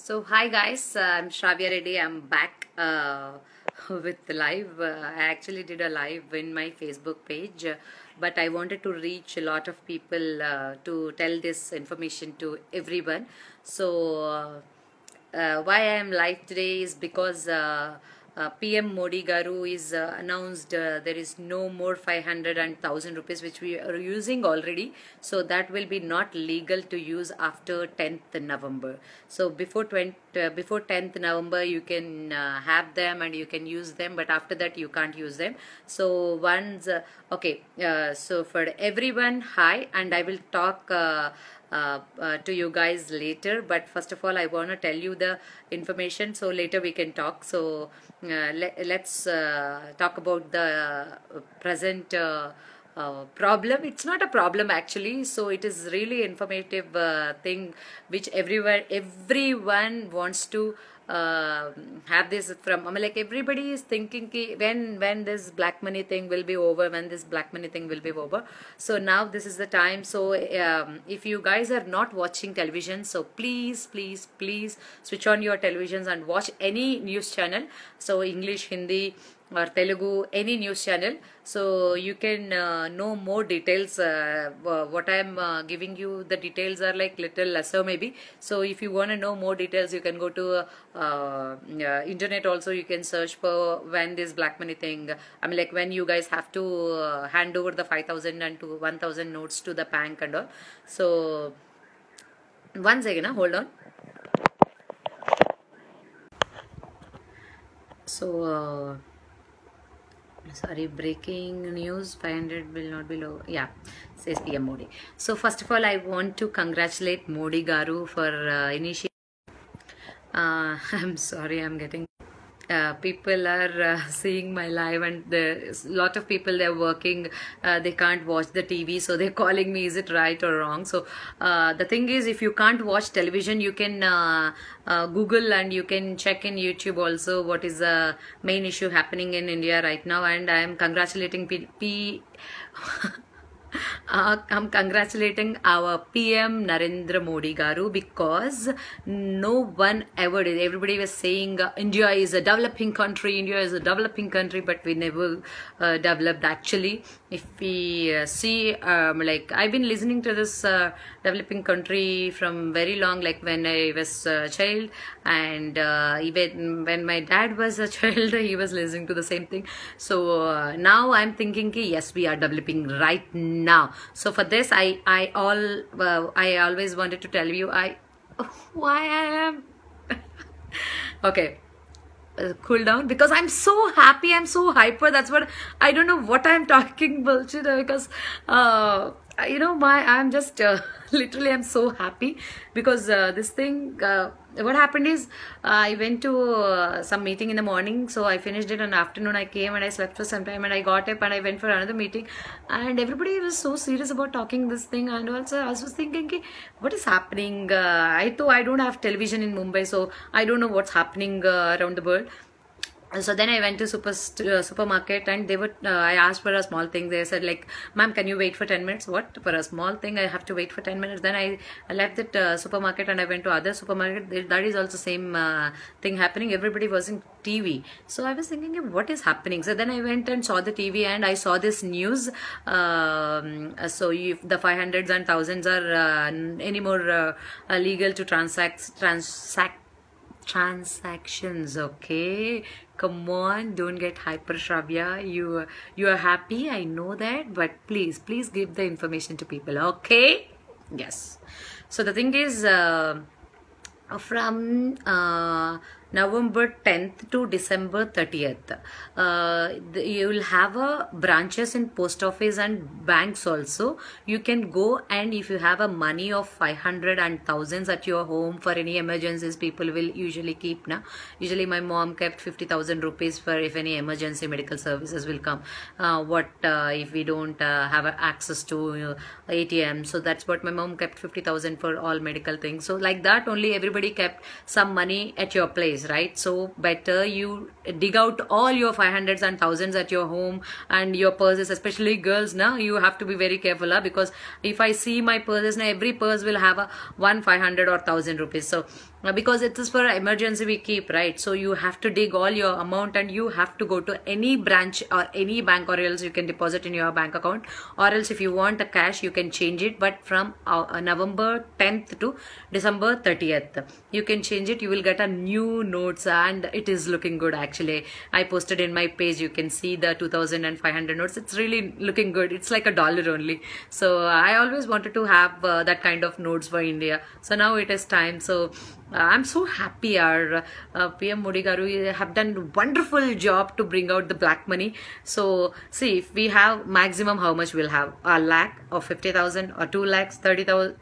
So hi guys, I'm Shravya Reddy. I'm back with the live. I actually did a live in my Facebook page, but I wanted to reach a lot of people to tell this information to everyone. So why I am live today is because PM Modi Garu is announced there is no more 500 and 1000 rupees which we are using already. So that will be not legal to use after 10th November. So before 10th November you can have them and you can use them, but after that you can't use them. So so for everyone, hi, and I will talk to you guys later, but first of all I want to tell you the information, so later we can talk. So let's talk about the present problem. It's not a problem actually, so it is really informative thing which everyone wants to have this from. I mean, like everybody is thinking ki when this black money thing will be over, when this black money thing will be over. So now this is the time. So if you guys are not watching television, so please switch on your televisions and watch any news channel, so English, Hindi or Telugu, any news channel, so you can know more details. What I am giving you, the details are like little lesser maybe. So if you want to know more details, you can go to internet also. You can search for when this black money thing, I mean, like when you guys have to hand over the 5,000 and to 1,000 notes to the bank and all. So one second, hold on. So sorry, breaking news, 500 will not be low. Yeah, says PM Modi. So first of all, I want to congratulate Modi Garu for initiating. I'm sorry, I'm getting people are seeing my live, and there's a lot of people, they're working, they can't watch the TV, so they're calling me, is it right or wrong? So the thing is, if you can't watch television, you can Google and you can check in YouTube also what is the main issue happening in India right now. And I am congratulating I'm congratulating our PM Narendra Modi Garu, because no one ever did. Everybody was saying India is a developing country, India is a developing country, but we never developed actually. If we see, like I've been listening to this developing country from very long, like when I was a child, and even when my dad was a child, he was listening to the same thing. So now I'm thinking, yes, we are developing right now. So for this, I always wanted to tell you why I am okay. Cool down, because I'm so happy, I'm so hyper. That's what, I don't know what I'm talking bullshit, because I'm just literally I'm so happy because this thing, what happened is I went to some meeting in the morning, so I finished it in the afternoon. I came and I slept for some time and I got up and I went for another meeting, and everybody was so serious about talking this thing. And also I was thinking, what is happening? I don't have television in Mumbai, so I don't know what's happening around the world. So then I went to supermarket, and they were I asked for a small thing. They said like, ma'am, can you wait for 10 minutes? What, for a small thing I have to wait for 10 minutes? Then I left that supermarket and I went to other supermarket. That is also same thing happening. Everybody was in TV. So I was thinking, what is happening? So then I went and saw the TV and I saw this news. So if the 500s and 1000s are anymore legal to transact transactions, okay? Come on, don't get hyper, Shravya. You are happy, I know that, but please give the information to people, okay? Yes. So the thing is, from November 10th to December 30th, you will have branches in post office and banks also. You can go, and if you have a money of 500 and thousands at your home for any emergencies, people will usually keep. Usually my mom kept 50,000 rupees for if any emergency medical services will come. If we don't have access to ATM, so that's what my mom kept, 50,000 for all medical things. So like that only everybody kept some money at your place. place, right? So better you dig out all your 500s and thousands at your home and your purses, especially girls. Now you have to be very careful, because if I see my purses now, every purse will have a 1 500 or 1,000 rupees. So because it is for emergency we keep, right? So you have to dig all your amount and you have to go to any branch or any bank, or else you can deposit in your bank account, or else if you want a cash you can change it. But from November 10th to December 30th you can change it. You will get a new notes and it is looking good. Actually, I posted in my page, you can see the 2,500 notes. It's really looking good. It's like $1 only. So I always wanted to have that kind of notes for India. So now it is time. So I'm so happy. Our PM Modi garu have done wonderful job to bring out the black money. So see, if we have maximum, how much we'll have? A lakh or 50,000 or 2 lakhs, 30,000,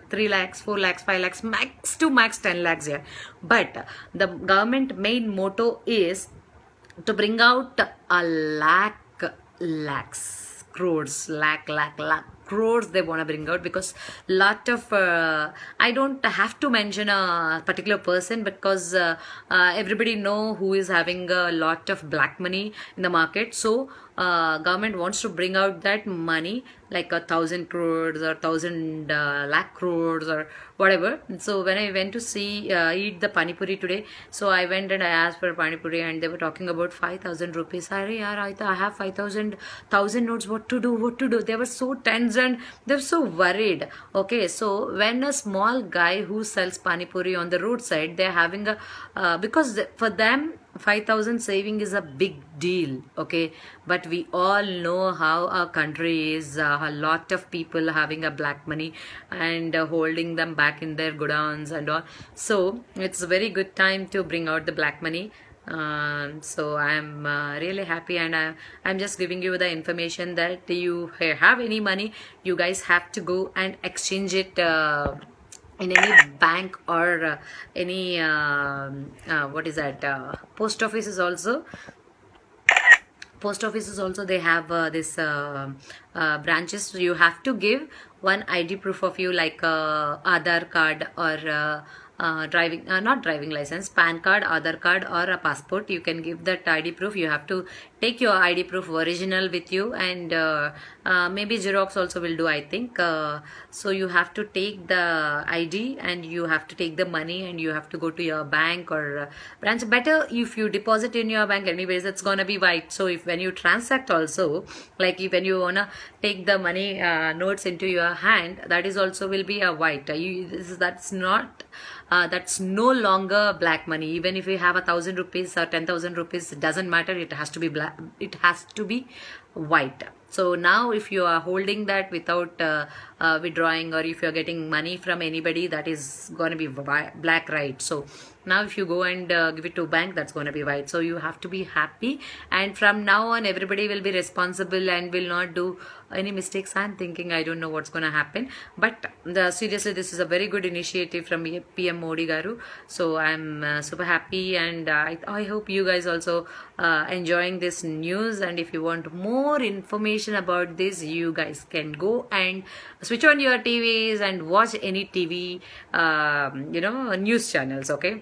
3 lakhs, 4 lakhs, 5 lakhs, max to max 10 lakhs here. But the government main motto is to bring out a lakhs, crores, lakh crores they want to bring out, because lot of I don't have to mention a particular person, because everybody know who is having a lot of black money in the market. So government wants to bring out that money, like 1,000 crores or 1,000 lakh crores or whatever. So when I went to see eat the pani puri today, so I went and I asked for pani puri and they were talking about 5,000 rupees. I have 5,000 notes. What to do? They were so tense and they're so worried. Okay, so when a small guy who sells pani puri on the roadside, they're having a because for them 5,000 saving is a big deal. Okay, but we all know how our country is. A lot of people having a black money and holding them back in their godowns and all. So it's a very good time to bring out the black money. So I'm really happy, and I'm just giving you the information that you have any money, you guys have to go and exchange it in any bank or any what is that, post offices also. Post offices also, they have this branches. So you have to give one ID proof of you, like Aadhaar card or driving, not driving license, PAN card, Aadhaar card or a passport. You can give that ID proof. You have to take your ID proof original with you, and maybe Xerox also will do, I think. So you have to take the ID and you have to take the money and you have to go to your bank or branch. Better if you deposit in your bank, anyways it's gonna be white. So if when you transact also, like if when you wanna take the money notes into your hand, that is also will be a white. That's no longer black money. Even if you have 1,000 rupees or 10,000 rupees, it doesn't matter. It has to be black. It has to be white. So now if you are holding that without withdrawing, or if you are getting money from anybody, that is going to be black, right? So now if you go and give it to bank, that's going to be white. So you have to be happy, and from now on everybody will be responsible and will not do any mistakes. I'm thinking, I don't know what's going to happen, but seriously this is a very good initiative from PM Modi garu. So I'm super happy, and I hope you guys also enjoying this news. And if you want more information about this, you guys can go and switch on your TVs and watch any TV news channels. Okay,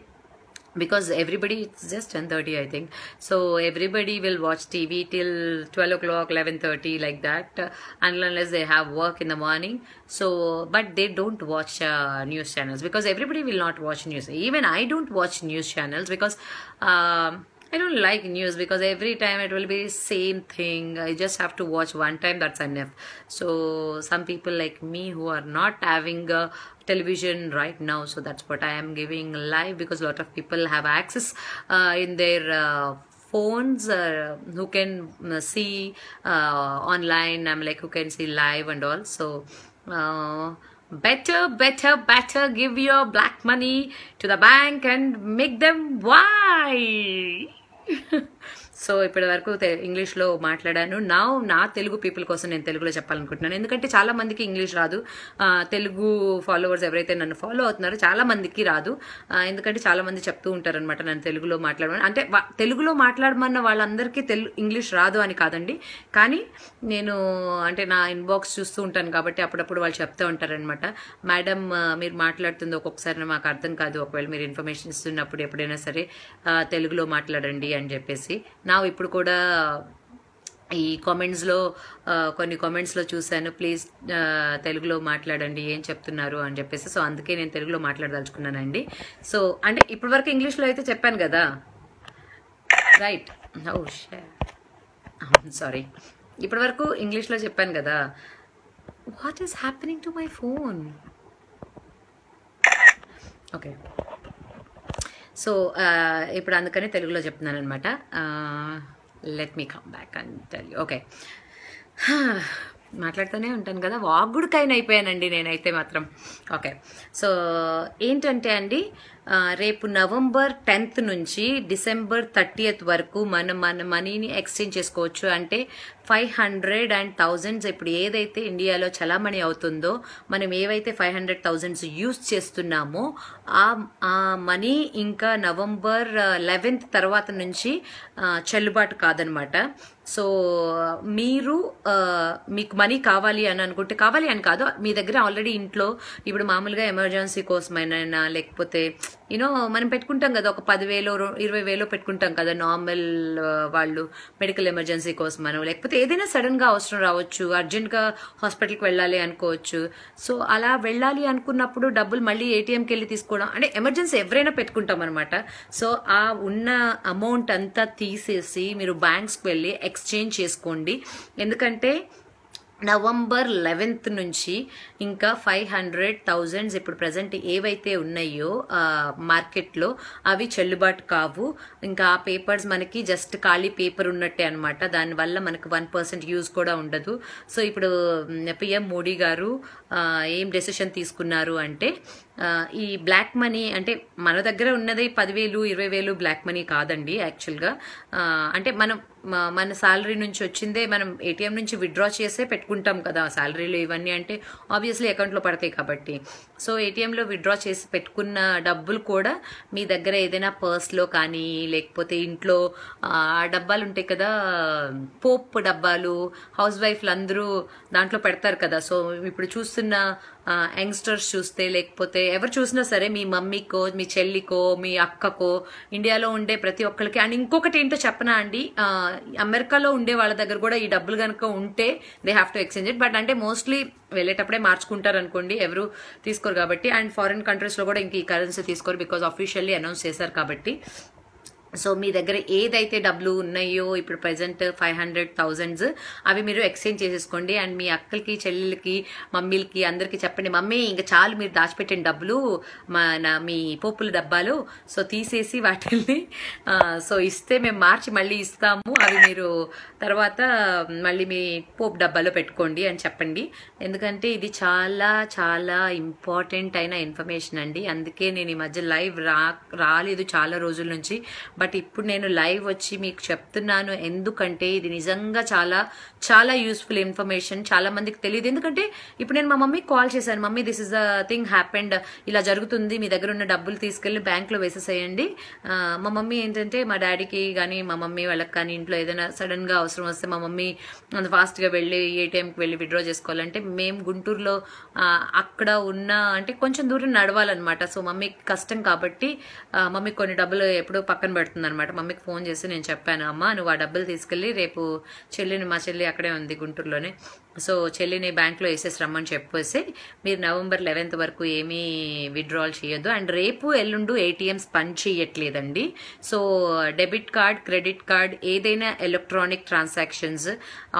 because everybody, it's just 10:30 I think, so everybody will watch TV till 12 o'clock, 11:30 like that, unless they have work in the morning. So but they don't watch news channels, because everybody will not watch news. Even I don't watch news channels, because I don't like news, because every time it will be same thing. I just have to watch one time, that's enough. So some people like me who are not having a television right now, so that's what I am giving live, because a lot of people have access in their phones who can see online. I'm like, who can see live and all. So better give your black money to the bank and make them white. So ఇప్పటి వరకు ఇంగ్లీష్లో మాట్లాడాను. నా Telugu people కోసం నేను తెలుగులో చెప్పాలనుకుంటున్నాను. ఎందుకంటే చాలా మందికి ఇంగ్లీష్ రాదు. తెలుగు ఫాలోవర్స్ ఎవరైతే నన్ను ఫాలో అవుతున్నారో చాలా మందికి రాదు. ఎందుకంటే చాలా మంది చెప్తూ ఉంటారనమాట నన్ను తెలుగులో మాట్లాడమని. అంటే తెలుగులో మాట్లాడమన్న వాళ్ళందరికీ ఇంగ్లీష్ రాదు అని కాదండి. కానీ నేను అంటే నా ఇన్బాక్స్ చూస్తూ ఉంటాను కాబట్టి అప్పుడప్పుడు వాళ్ళు చెప్తూ ఉంటారనమాట, మేడం మీరు మాట్లాడుతుంది ఒక్కొక్కసారి మాకు అర్థం కాదు, ఒకవేళ మీరు ఇన్ఫర్మేషన్ ఇస్తున్నప్పుడు ఎప్పుడైనా సరే తెలుగులో మాట్లాడండి అని చెప్పేసి. ఇప్పుడు కూడా ఈ కామెంట్స్లో కొన్ని కామెంట్స్లో చూశాను, ప్లీజ్ తెలుగులో మాట్లాడండి ఏం చెప్తున్నారు అని చెప్పేసి. సో అందుకే నేను తెలుగులో మాట్లాడదలుచుకున్నానండి. సో అంటే ఇప్పటి వరకు ఇంగ్లీష్లో అయితే చెప్పాను కదా, రైట్? ఓ సారీ, ఇప్పటి వరకు ఇంగ్లీష్లో చెప్పాను కదా. What is happening to my phone? Okay, so ఇప్పుడు అందుకనే తెలుగులో చెప్తున్నాను అనమాట. Let me come back and tell you. Okay, మాట్లాడుతూనే ఉంటాను కదా, వాగుడుకైనా అయిపోయానండి నేనైతే మాత్రం. ఓకే, సో ఏంటంటే అండి, రేపు నవంబర్ 10th నుంచి డిసెంబర్ 30th వరకు మన మనీని ఎక్స్చేంజ్ చేసుకోవచ్చు. అంటే 500 and 1000s ఇప్పుడు ఏదైతే ఇండియాలో చలామణి అవుతుందో, మనం ఏవైతే 500,000 యూజ్ చేస్తున్నామో ఆ మనీ ఇంకా నవంబర్ 11th తర్వాత నుంచి చెల్లుబాటు కాదనమాట. సో మీకు మనీ కావాలి అని అనుకుంటే, కావాలి అని కాదు, మీ దగ్గర ఆల్రెడీ ఇంట్లో ఇప్పుడు మామూలుగా ఎమర్జెన్సీ కోసమైనా లేకపోతే యూనో మనం పెట్టుకుంటాం కదా, ఒక 10,000 20,000 పెట్టుకుంటాం కదా నార్మల్ వాళ్ళు మెడికల్ ఎమర్జెన్సీ కోసమనో, లేకపోతే ఏదైనా సడన్ గా అవసరం రావచ్చు, అర్జెంట్ గా హాస్పిటల్కి వెళ్ళాలి అనుకోవచ్చు. సో అలా వెళ్ళాలి అనుకున్నప్పుడు డబ్బులు మళ్ళీ ఏటీఎంకి వెళ్ళి తీసుకోవడం, అంటే ఎమర్జెన్సీ ఎవరైనా పెట్టుకుంటాం అనమాట. సో ఆ ఉన్న అమౌంట్ అంతా తీసేసి మీరు బ్యాంక్స్కి వెళ్ళి ఎక్స్చేంజ్ చేసుకోండి. ఎందుకంటే నవంబర్ 11th నుంచి ఇంకా 500,000 ఇప్పుడు ప్రజెంట్ ఏవైతే ఉన్నాయో మార్కెట్లో అవి చెల్లుబాటు కావు. ఇంకా ఆ పేపర్స్ మనకి జస్ట్ ఖాళీ పేపర్ ఉన్నట్టే అనమాట. దానివల్ల మనకు 1% యూజ్ కూడా ఉండదు. సో ఇప్పుడు పిఎం మోడీ గారు ఏం డెసిషన్ తీసుకున్నారు అంటే, ఈ బ్లాక్ మనీ అంటే మన దగ్గర ఉన్నది 10,000 20,000 బ్లాక్ మనీ కాదండి యాక్చువల్గా. అంటే మన శాలరీ నుంచి వచ్చిందే మనం ఏటీఎం నుంచి విత్డ్రా చేసే పెట్టుకుంటాం కదా శాలరీలు ఇవన్నీ, అంటే ఆబ్వియస్లీ అకౌంట్లో పడతాయి కాబట్టి. సో ఏటీఎంలో విత్డ్రా చేసి పెట్టుకున్న డబ్బులు కూడా మీ దగ్గర ఏదైనా పర్స్లో కానీ లేకపోతే ఇంట్లో డబ్బాలు ఉంటాయి కదా, పోప్ డబ్బాలు, హౌస్ వైఫ్లు అందరూ దాంట్లో పెడతారు కదా. సో ఇప్పుడు చూస్తున్న యంగ్స్టర్స్ చూస్తే, లేకపోతే ఎవరు చూసినా సరే, మీ మమ్మీకో మీ చెల్లికో మీ అక్కకో ఇండియాలో ఉండే ప్రతి ఒక్కరికి. అండ్ ఇంకొకటి ఏంటో చెప్పనా అండి, అమెరికాలో ఉండే వాళ్ళ దగ్గర కూడా ఈ డబ్బులు కనుక ఉంటే they have to exchange it. But అంటే మోస్ట్లీ వెళ్ళేటప్పుడే మార్చుకుంటారు అనుకోండి, ఎవరు తీసుకోరు కాబట్టి. అండ్ ఫారిన్ కంట్రీస్లో కూడా ఇంక ఈ కరెన్సీ తీసుకోరు, బికాజ్ అఫీషియల్లీ అనౌన్స్ చేశారు కాబట్టి. సో మీ దగ్గర ఏదైతే డబ్బులు ఉన్నాయో ఇప్పుడు ప్రెసెంట్ 500,000 అవి మీరు ఎక్స్చేంజ్ చేసేసుకోండి. అండ్ మీ అక్కలకి చెల్లెలకి మమ్మీలకి అందరికీ చెప్పండి, మమ్మీ ఇంకా చాలు మీరు దాచిపెట్టిన డబ్బులు మీ పోపుల డబ్బాలు సో తీసేసి వాటిల్ని సో ఇస్తే మేము మార్చి మళ్ళీ ఇస్తాము, అవి మీరు తర్వాత మళ్ళీ మీ పోపు డబ్బాలో పెట్టుకోండి అని చెప్పండి. ఎందుకంటే ఇది చాలా చాలా ఇంపార్టెంట్ అయిన ఇన్ఫర్మేషన్ అండి. అందుకే నేను ఈ మధ్య లైవ్ రాలేదు చాలా రోజుల నుంచి, బట్ ఇప్పుడు నేను లైవ్ వచ్చి మీకు చెప్తున్నాను. ఎందుకంటే ఇది నిజంగా చాలా చాలా యూస్ఫుల్ ఇన్ఫర్మేషన్, చాలా మందికి తెలియదు. ఎందుకంటే ఇప్పుడు నేను మా మమ్మీకి కాల్ చేశాను, mummy this is the thing happened, ఇలా జరుగుతుంది, మీ దగ్గర ఉన్న డబ్బులు తీసుకెళ్లి బ్యాంక్లో వేసేసేయండి. మా మమ్మీ ఏంటంటే మా డాడీకి కానీ మా మమ్మీ వాళ్ళకి కానీ ఇంట్లో ఏదైనా సడన్ గా అవసరం వస్తే మా మమ్మీ అంత ఫాస్ట్ గా వెళ్ళి ఏటీఎంకి వెళ్ళి విత్డ్రా చేసుకోవాలంటే మేము గుంటూరులో అక్కడ ఉన్న అంటే కొంచెం దూరం నడవాలన్నమాట. సో మమ్మీకి కష్టం కాబట్టి మమ్మీ కొన్ని డబ్బులు ఎప్పుడో పక్కన పెడుతుంది అనమాట. మమ్మీకి ఫోన్ చేసి నేను చెప్పాను, అమ్మ నువ్వు ఆ డబ్బులు తీసుకెళ్ళి రేపు మా చెల్లి అక్కడే ఉంది గుంటూరులోనే, సో చెల్లిని బ్యాంక్లో వేసేసి రమ్మని చెప్పేసి మీరు నవంబర్ 11th వరకు ఏమీ విత్డ్రాల్ చేయొద్దు. అండ్ రేపు ఎల్లుండు ఏటీఎంస్ పని చేయట్లేదండి. So debit card credit card ఏదైనా ఎలక్ట్రానిక్ ట్రాన్సాక్షన్స్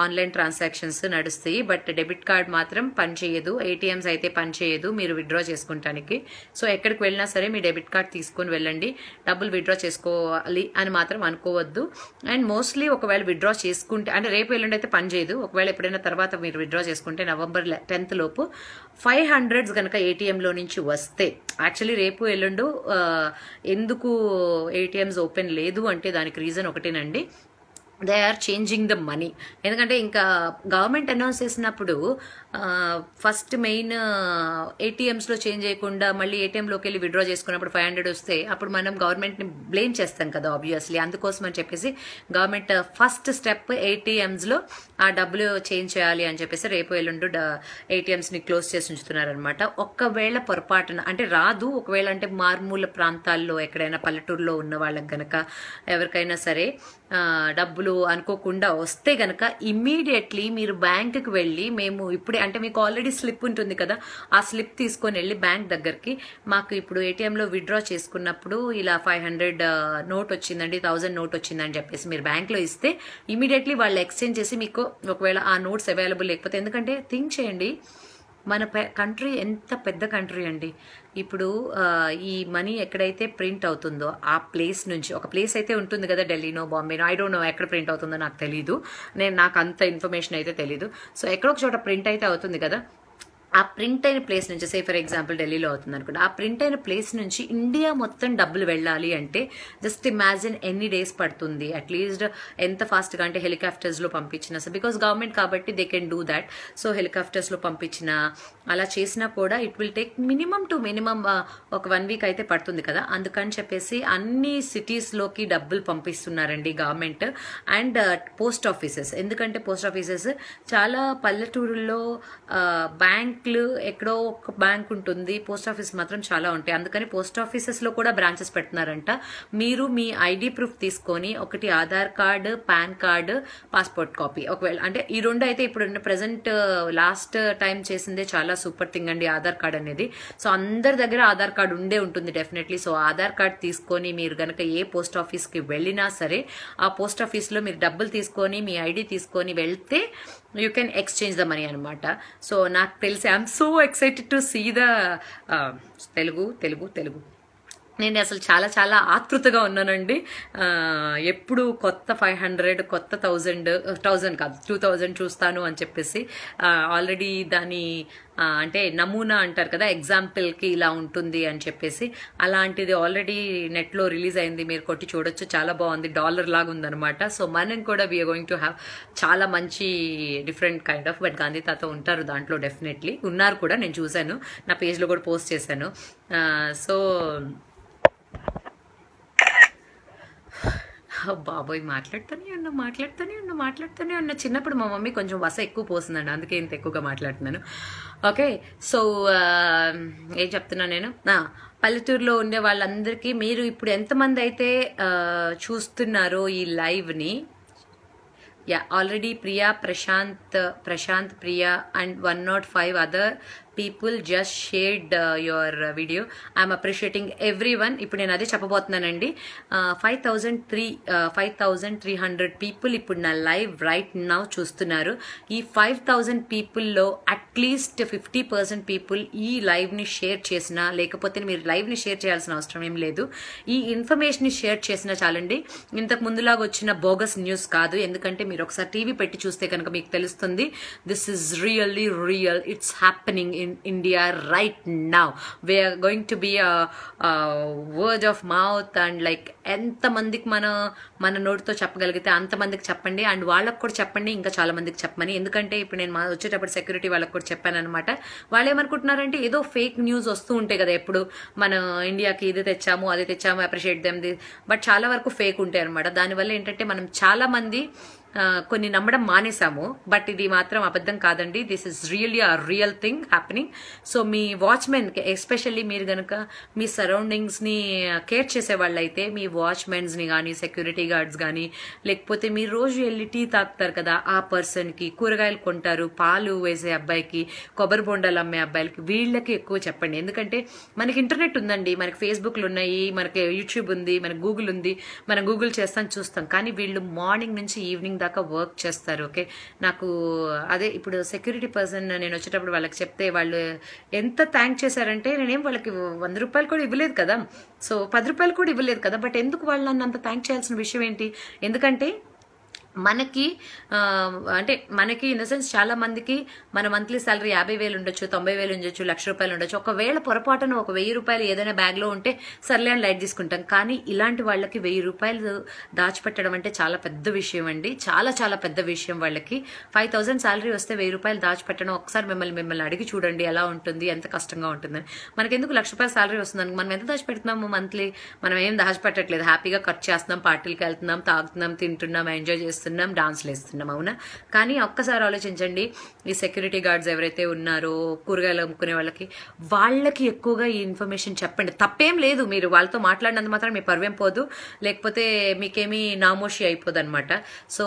ఆన్లైన్ ట్రాన్సాక్షన్స్ నడుస్తాయి, బట్ డెబిట్ కార్డ్ మాత్రం పని చేయదు, ఏటీఎంస్ అయితే పని చేయదు మీరు విత్డ్రా చేసుకుంటానికి. సో ఎక్కడికి వెళ్ళినా సరే మీ డెబిట్ కార్డ్ తీసుకొని వెళ్ళండి, డబ్బులు విత్డ్రా చేసుకోవాలి అని మాత్రం అనుకోవద్దు. అండ్ మోస్ట్లీ ఒకవేళ విత్డ్రా చేసుకుంటే అంటే రేపు ఎల్లుండి అయితే పని చేయదు, ఒకవేళ ఎప్పుడైనా తర్వాత మీరు విత్డ్రా చేసుకుంటే నవంబర్ 10th లోపు 500 కనుక ఏటీఎంలో నుంచి వస్తే, యాక్చువల్లీ రేపు ఎల్లుండు ఎందుకు ఏటీఎంస్ ఓపెన్ లేదు అంటే దానికి రీజన్ ఒకటేనండి, they are changing the money. ఎందుకంటే ఇంకా గవర్నమెంట్ అనౌన్స్ చేసినప్పుడు ఫస్ట్ మెయిన్ ఏటీఎంస్లో చేంజ్ చేయకుండా మళ్ళీ ఏటీఎంలోకి వెళ్ళి విత్డ్రా చేసుకున్నప్పుడు 500 వస్తే అప్పుడు మనం గవర్నమెంట్ని బ్లేమ్ చేస్తాం కదా ఆబ్వియస్లీ. అందుకోసం అని చెప్పేసి గవర్నమెంట్ ఫస్ట్ స్టెప్ ఏటీఎంస్లో ఆ డబ్బులు చేంజ్ చేయాలి అని చెప్పేసి రేపు ఎల్లుండు ఏటీఎంస్ని క్లోజ్ చేసి ఉంచుతున్నారనమాట. ఒక్కవేళ పొరపాటున అంటే రాదు, ఒకవేళ అంటే మారుమూల ప్రాంతాల్లో ఎక్కడైనా పల్లెటూరులో ఉన్న వాళ్ళకి గనక ఎవరికైనా సరే డబ్బులు అనుకోకుండా వస్తే గనక ఇమ్మీడియట్లీ మీరు బ్యాంకుకి వెళ్ళి, మేము ఇప్పుడే అంటే మీకు ఆల్రెడీ స్లిప్ ఉంటుంది కదా, ఆ స్లిప్ తీసుకొని వెళ్ళి బ్యాంక్ దగ్గరికి, మాకు ఇప్పుడు ఏటీఎంలో విత్డ్రా చేసుకున్నప్పుడు ఇలా 500 నోట్ వచ్చిందండి, 1000 నోట్ వచ్చిందని చెప్పేసి మీరు బ్యాంక్లో ఇస్తే ఇమీడియట్లీ వాళ్ళు ఎక్స్చేంజ్ చేసి మీకు ఒకవేళ ఆ నోట్స్ అవైలబుల్ లేకపోతే, ఎందుకంటే థింక్ చేయండి మన కంట్రీ ఎంత పెద్ద కంట్రీ అండి. ఇప్పుడు ఈ మనీ ఎక్కడైతే ప్రింట్ అవుతుందో ఆ ప్లేస్ నుంచి, ఒక ప్లేస్ అయితే ఉంటుంది కదా ఢిల్లీనో బాంబేనో, ఐ డోంట్ నో ఎక్కడ ప్రింట్ అవుతుందో నాకు తెలీదు, నాకు అంత ఇన్ఫర్మేషన్ అయితే తెలీదు. సో ఎక్కడో ఒక చోట ప్రింట్ అయితే అవుతుంది కదా, ఆ ప్రింట్ అయిన ప్లేస్ నుంచి, సే ఫర్ ఎగ్జాంపుల్ ఢిల్లీలో అవుతుంది అనుకోండి, ఆ ప్రింట్ అయిన ప్లేస్ నుంచి ఇండియా మొత్తం డబ్బులు వెళ్ళాలి అంటే జస్ట్ ఇమాజిన్ ఎన్ని డేస్ పడుతుంది. అట్లీస్ట్ ఎంత ఫాస్ట్గా అంటే హెలికాప్టర్స్లో పంపించిన, సో బికాస్ గవర్నమెంట్ కాబట్టి they can do that. So హెలికాప్టర్స్లో పంపించిన అలా చేసినా కూడా it will take minimum to minimum ఒక 1 వీక్ అయితే పడుతుంది కదా. అందుకని చెప్పేసి అన్ని సిటీస్లోకి డబ్బులు పంపిస్తున్నారండి గవర్నమెంట్ అండ్ పోస్ట్ ఆఫీసెస్. ఎందుకంటే పోస్ట్ ఆఫీసెస్ చాలా పల్లెటూరుల్లో బ్యాంకులు ఎక్కడో ఒక బ్యాంక్ ఉంటుంది, పోస్ట్ ఆఫీస్ మాత్రం చాలా ఉంటాయి. అందుకని పోస్ట్ ఆఫీసెస్లో కూడా బ్రాంచెస్ పెడుతున్నారంట. మీరు మీ ఐడి ప్రూఫ్ తీసుకొని, ఒకటి Aadhaar card, pan card, passport copy, ఒకవేళ అంటే ఈ రెండు అయితే ఇప్పుడు ప్రెసెంట్ లాస్ట్ టైం చేసిందే చాలా సూపర్ థింగ్ అండి ఆధార్ కార్డ్ అనేది. సో అందరి దగ్గర ఆధార్ కార్డు ఉండే ఉంటుంది డెఫినెట్లీ. సో ఆధార్ కార్డ్ తీసుకొని మీరు గనక ఏ పోస్ట్ ఆఫీస్కి వెళ్ళినా సరే, ఆ పోస్ట్ ఆఫీస్లో మీరు డబ్బులు తీసుకొని మీ ఐడి తీసుకొని వెళ్తే you can exchange the money అనమాట. సో నాకు తెలిసి I'm so excited to see the Telugu నేను అసలు చాలా చాలా ఆతృతగా ఉన్నానండి. ఎప్పుడు కొత్త 500, కొత్త 1000 కాదు 2000 చూస్తాను అని చెప్పేసి ఆల్రెడీ దాని అంటే నమూనా అంటారు కదా, ఎగ్జాంపుల్కి ఇలా ఉంటుంది అని చెప్పేసి అలాంటిది ఆల్రెడీ నెట్లో రిలీజ్ అయింది, మీరు కొట్టి చూడొచ్చు. చాలా బాగుంది, డాలర్ లాగా ఉందనమాట. సో మనం కూడా వీఆర్ గోయింగ్ టు హ్యావ్ చాలా మంచి different kind of, but Gandhi తాత ఉంటారు దాంట్లో, డెఫినెట్లీ ఉన్నారు కూడా, నేను చూశాను, నా పేజ్లో కూడా పోస్ట్ చేశాను. సో బాబోయ్ మాట్లాడుతూనే ఉన్నా. చిన్నప్పుడు మా మమ్మీ కొంచెం వస ఎక్కువ పోసిందండి, అందుకే ఇంత ఎక్కువగా మాట్లాడుతున్నాను. ఓకే, సో ఏం చెప్తున్నా నేను, పల్లెటూరులో ఉండే వాళ్ళందరికీ మీరు ఇప్పుడు ఎంతమంది అయితే చూస్తున్నారో ఈ లైవ్ని, already Priya, Prashanth Priya and 105 other people just shared your video. I'm appreciating everyone. ఇప్పుడు నేను అదే చెప్పబోతున్నానండి. 5,300 people ఇప్పుడు నా లైవ్ రైట్ నౌ చూస్తున్నారు. ఈ 5,000 పీపుల్లో అట్లీస్ట్ 50% పీపుల్ ఈ లైవ్ని షేర్ చేసినా, లేకపోతే మీరు లైవ్ని షేర్ చేయాల్సిన అవసరం ఏం లేదు, ఈ ఇన్ఫర్మేషన్ని షేర్ చేసినా చాలండి. ఇంతకు ముందులాగా వచ్చిన బోగస్ న్యూస్ కాదు, ఎందుకంటే మీరు ఒకసారి టీవీ పెట్టి చూస్తే కనుక మీకు తెలుస్తుంది. This is really real, it's happening in India right now. We are going to be a word of mouth and like ఎంత మందికి మన నోటితో చెప్పగలిగితే అంతమందికి చెప్పండి, అండ్ వాళ్ళకు కూడా చెప్పండి, ఇంకా చాలా మందికి చెప్పమని. ఎందుకంటే ఇప్పుడు నేను వచ్చేటప్పుడు సెక్యూరిటీ వాళ్ళకి కూడా చెప్పాను అనమాట. వాళ్ళు ఏమనుకుంటున్నారంటే ఏదో ఫేక్ న్యూస్ వస్తూ ఉంటాయి కదా ఎప్పుడు, మన ఇండియాకి ఇది తెచ్చాము అది తెచ్చాము, అప్రిషియేట్ దెమ్, బట్ చాలా వరకు ఫేక్ ఉంటాయి అనమాట. దానివల్ల ఏంటంటే మనం చాలా మంది కొన్ని నమ్మడం మానేసాము, బట్ ఇది మాత్రం అబద్ధం కాదండి. This is really a real thing happening. So మీ వాచ్మెన్కి ఎస్పెషల్లీ మీరు కనుక మీ సరౌండింగ్స్ని కేర్ చేసే వాళ్ళైతే, మీ వాచ్మెన్స్ని కానీ, సెక్యూరిటీ గార్డ్స్ కానీ, లేకపోతే మీరు రోజు వెళ్ళి టీ తాగుతారు కదా ఆ పర్సన్కి, కూరగాయలు కొంటారు, పాలు వేసే అబ్బాయికి, కొబ్బరి బొండాలు అమ్మే అబ్బాయిలకి, వీళ్ళకి ఎక్కువ చెప్పండి. ఎందుకంటే మనకి ఇంటర్నెట్ ఉందండి, మనకి ఫేస్బుక్లు ఉన్నాయి, మనకి యూట్యూబ్ ఉంది, మనకి గూగుల్ ఉంది, మనం గూగుల్ చేస్తాం చూస్తాం, కానీ వీళ్ళు మార్నింగ్ నుంచి ఈవినింగ్ దాకా వర్క్ చేస్తారు. ఓకే, నాకు అదే ఇప్పుడు సెక్యూరిటీ పర్సన్ నేను వచ్చేటప్పుడు వాళ్ళకి చెప్తే వాళ్ళు ఎంత థ్యాంక్ చేశారంటే, నేనేం వాళ్ళకి 100 రూపాయలు కూడా ఇవ్వలేదు కదా, సో 10 రూపాయలు కూడా ఇవ్వలేదు కదా, బట్ ఎందుకు వాళ్ళు నన్ను అంత థ్యాంక్ చేయాల్సిన విషయం ఏంటి? ఎందుకంటే మనకి అంటే మనకి ఇన్ ద సెన్స్ చాలా మందికి మన మంత్లీ సాలరీ 50,000 ఉండొచ్చు, 90,000 ఉండొచ్చు, ₹1,00,000 ఉండొచ్చు. ఒకవేళ పొరపాటున ఒక ₹1,000 ఏదైనా బ్యాగ్ లో ఉంటే సర్లే అని లైట్ తీసుకుంటాం. కానీ ఇలాంటి వాళ్ళకి ₹1,000 దాచిపెట్టడం అంటే చాలా పెద్ద విషయం అండి. చాలా చాలా పెద్ద విషయం. వాళ్ళకి 5,000 సాలరీ వస్తే ₹1,000 దాచిపెట్టడం ఒకసారి మిమ్మల్ని అడిగి చూడండి ఎలా ఉంటుంది, ఎంత కష్టంగా ఉంటుందని. మనకి ఎందుకు ₹1,00,000 సాలరీ వస్తుంది, మనం ఎంత దాచిపెడుతున్నాము మంత్లీ? మనం ఏం దాచిపెట్టట్లేదు, హ్యాపీగా ఖర్చు చేస్తున్నాం, పార్టీలకు వెళ్తున్నాం, తాగుతున్నాం, తింటున్నాం, ఎంజాయ్ చేస్తున్నాం, డాన్స్లు వేస్తున్నాం, అవునా? కానీ ఒక్కసారి ఆలోచించండి, ఈ సెక్యూరిటీ గార్డ్స్ ఎవరైతే ఉన్నారో, కూరగాయలు అమ్ముకునే వాళ్ళకి ఎక్కువగా ఈ ఇన్ఫర్మేషన్ చెప్పండి. తప్పేం లేదు, మీరు వాళ్ళతో మాట్లాడినంత మాత్రం మీ పర్వేం పోదు, లేకపోతే మీకేమీ నామోషి అయిపోదు అనమాట. సో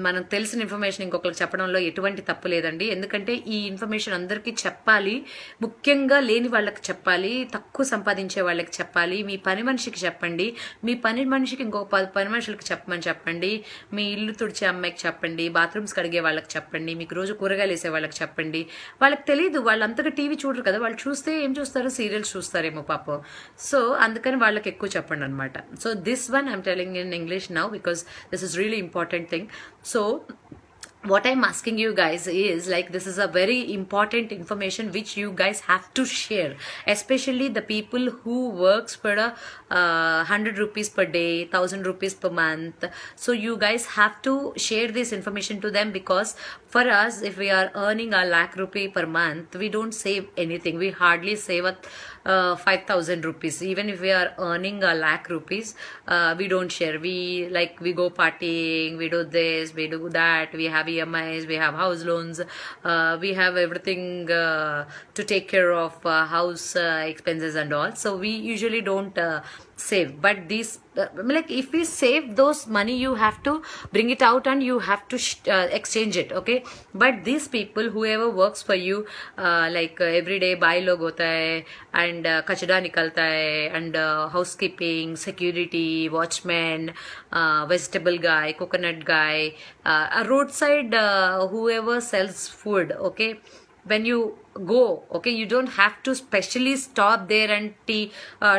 మనం తెలిసిన ఇన్ఫర్మేషన్ ఇంకొకరికి చెప్పడంలో ఎటువంటి తప్పు లేదండి. ఎందుకంటే ఈ ఇన్ఫర్మేషన్ అందరికీ చెప్పాలి, ముఖ్యంగా లేని వాళ్ళకి చెప్పాలి, తక్కువ సంపాదించే వాళ్ళకి చెప్పాలి, మీ పని మనిషికి చెప్పండి, మీ పని మనిషికి ఇంకొక 10 పని మనుషులకి చెప్పండి, మీ ఇల్లు తుడిచే అమ్మాయికి చెప్పండి, బాత్రూమ్స్ కడిగే వాళ్ళకి చెప్పండి, మీకు రోజు కూరగాయలు వేసే వాళ్ళకి చెప్పండి. వాళ్ళకి తెలియదు, వాళ్ళు అంతగా టీవీ చూడరు కదా, వాళ్ళు చూస్తే ఏం చూస్తారు, సీరియల్స్ చూస్తారేమో పాపం. సో అందుకని వాళ్ళకి ఎక్కువ చెప్పండి అనమాట. So this one I'm telling in English now because this is really important thing. So what I'm asking you guys is, like, this is a very important information which you guys have to share, especially the people who works for a 100 rupees per day, 1,000 rupees per month. So you guys have to share this information to them, because for us, if we are earning a lakh rupee per month, we don't save anything. We hardly save 5,000 rupees. Even if we are earning a lakh rupees, we don't share. We go partying, we do this, we do that, we have EMIs, we have house loans, we have everything to take care of house expenses and all. So we usually don't save. But these like, if we save those money, you have to bring it out and you have to exchange it, okay? But these people, whoever works for you, like every day buy log hota hai, and kachra nikalta hai, and housekeeping, security, watchman, vegetable guy, coconut guy, a roadside whoever sells food, okay? When you go, okay, you don't have to specially stop there and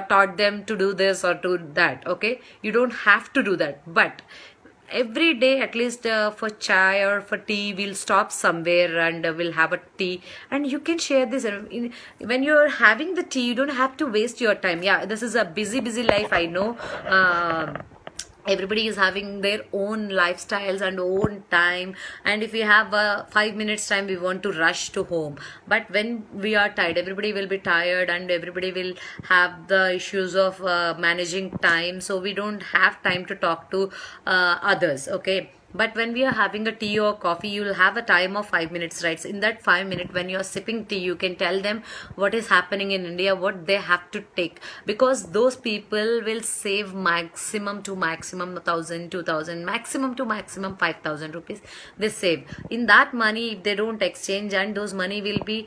taught them to do this or to that, okay? You don't have to do that. But every day, at least for chai or for tea, we'll stop somewhere and we'll have a tea, and you can share this. When you're having the tea, you don't have to waste your time. Yeah, this is a busy life, I know. Everybody is having their own lifestyles and own time, and if we have 5 minutes time, we want to rush to home. But when we are tired, everybody will be tired, and everybody will have the issues of managing time, so we don't have time to talk to others, okay? But when we are having a tea or coffee, you will have a time of 5 minutes, right? So in that 5 minutes, when you are sipping tea, you can tell them what is happening in India, what they have to take, because those people will save maximum to maximum 1,000, 2,000, maximum to maximum 5,000 rupees. They save. In that money, if they don't exchange, and those money will be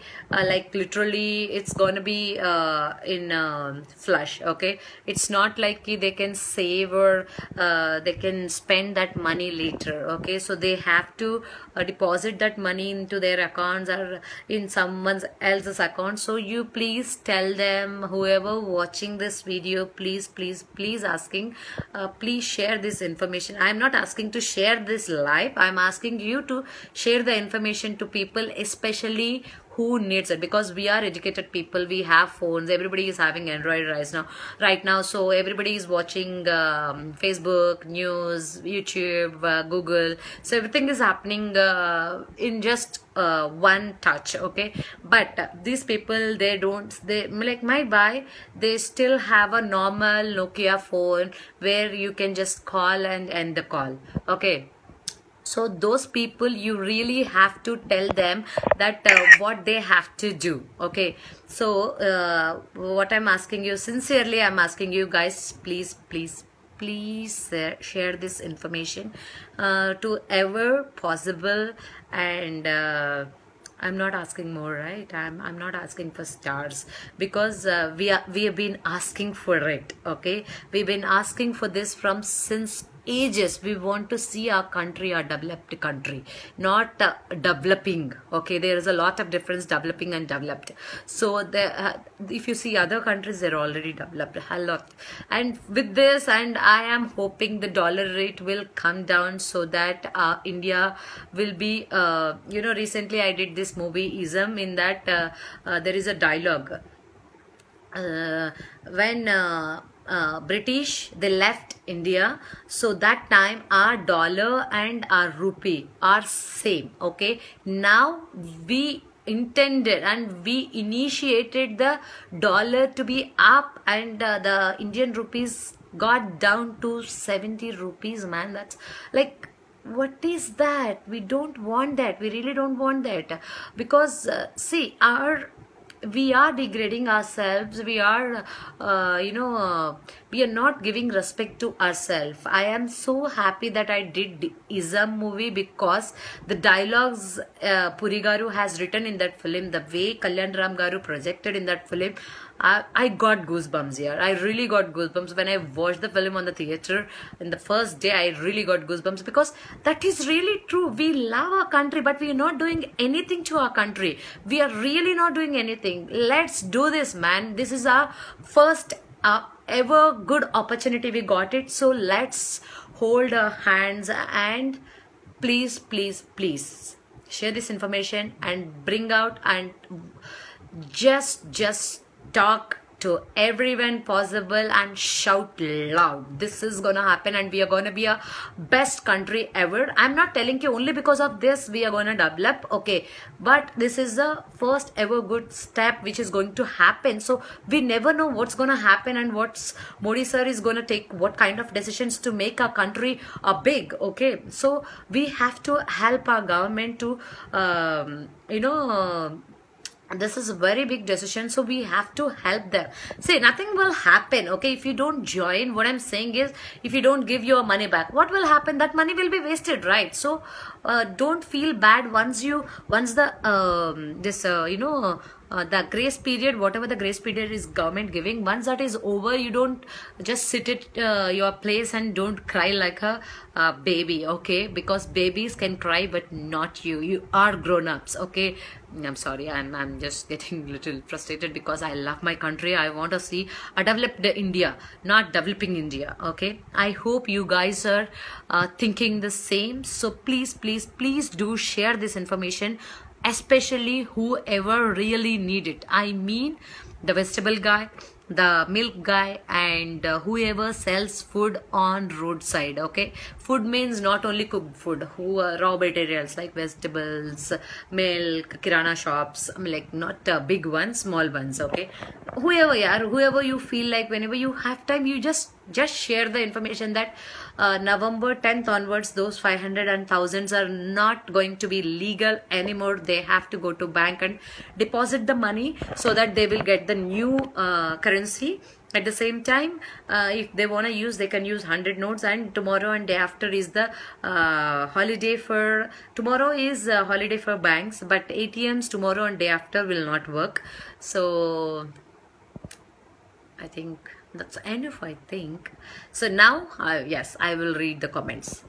like, literally, it's gonna be in flush, okay? It's not like they can save or they can spend that money later. Okay, so they have to deposit that money into their accounts or in someone else's account. So you please tell them, whoever watching this video, please asking, please share this information. I am not asking to share this live, I am asking you to share the information to people, especially who needs it, because we are educated people, we have phones, everybody is having Android right now, so everybody is watching Facebook news, YouTube, Google, so everything is happening in just one touch, okay? But these people, they like my buy, they still have a normal Nokia phone where you can just call and end the call, okay? So those people, you really have to tell them that what they have to do, okay? So what I'm asking you, sincerely I'm asking you guys, please share this information to ever possible. And I'm not asking more, right? I'm not asking for stars, because we have been asking for it, okay? We've been asking for this from since ages we want to see our country a developed country, not developing. Okay, there is a lot of difference developing and developed. So if you see other countries, they're already developed a lot. And with this, and I am hoping the dollar rate will come down so that India will be, recently I did this movie Ism. In that there is a dialogue when British, they left India, so that time our dollar and our rupee are same. Okay, now we intended and we initiated the dollar to be up, and the Indian rupees got down to 70 rupees, man. That's like, what is that? We don't want that. We really don't want that, because see, we are degrading ourselves. We are we are not giving respect to ourselves. I am so happy that I did Ism movie, because the dialogues Puri Garu has written in that film, the way Kalyan Ram Garu projected in that film, I got goosebumps here. I really got goosebumps when I watched the film on the theater. In the first day, I really got goosebumps, because that is really true. We love our country, but we are not doing anything to our country. We are really not doing anything. Let's do this, man. This is our first ever good opportunity. We got it. So let's hold our hands and please, please, please share this information and bring out and just talk to everyone possible and shout loud. This is gonna happen, and we are gonna be a best country ever. I'm not telling you only because of this we are gonna develop, okay, but this is the first ever good step which is going to happen. So we never know what's gonna happen and what's Modi sir is gonna take, what kind of decisions to make our country big. Okay, so we have to help our government to this is a very big decision, so we have to help them. See, nothing will happen, okay, if you don't join. What I'm saying is, if you don't give your money back, what will happen? That money will be wasted, right? So don't feel bad once the the grace period, whatever the grace period is government giving, once that is over, you don't just sit at your place and don't cry like a baby, okay, because babies can cry but not you. You are grown-ups, okay. I'm sorry, I'm just getting a little frustrated because I love my country. I want to see a developed India, not developing India, okay. I hope you guys are thinking the same. So please, please, please do share this information, especially whoever really need it. I mean the vegetable guy, the milk guy, and whoever sells food on roadside, okay. Food means not only cooked food, who raw materials like vegetables, milk, kirana shops, like not big ones, small ones, okay. Whoever you feel like, whenever you have time, you just share the information that November 10th onwards, those 500 and thousands are not going to be legal anymore. They have to go to bank and deposit the money so that they will get the new currency. At the same time, if they want to use, they can use 100 notes. And tomorrow and day after is the holiday for, tomorrow is holiday for banks, but ATMs tomorrow and day after will not work. So I think that's enough, I think. So now, yes, I will read the comments.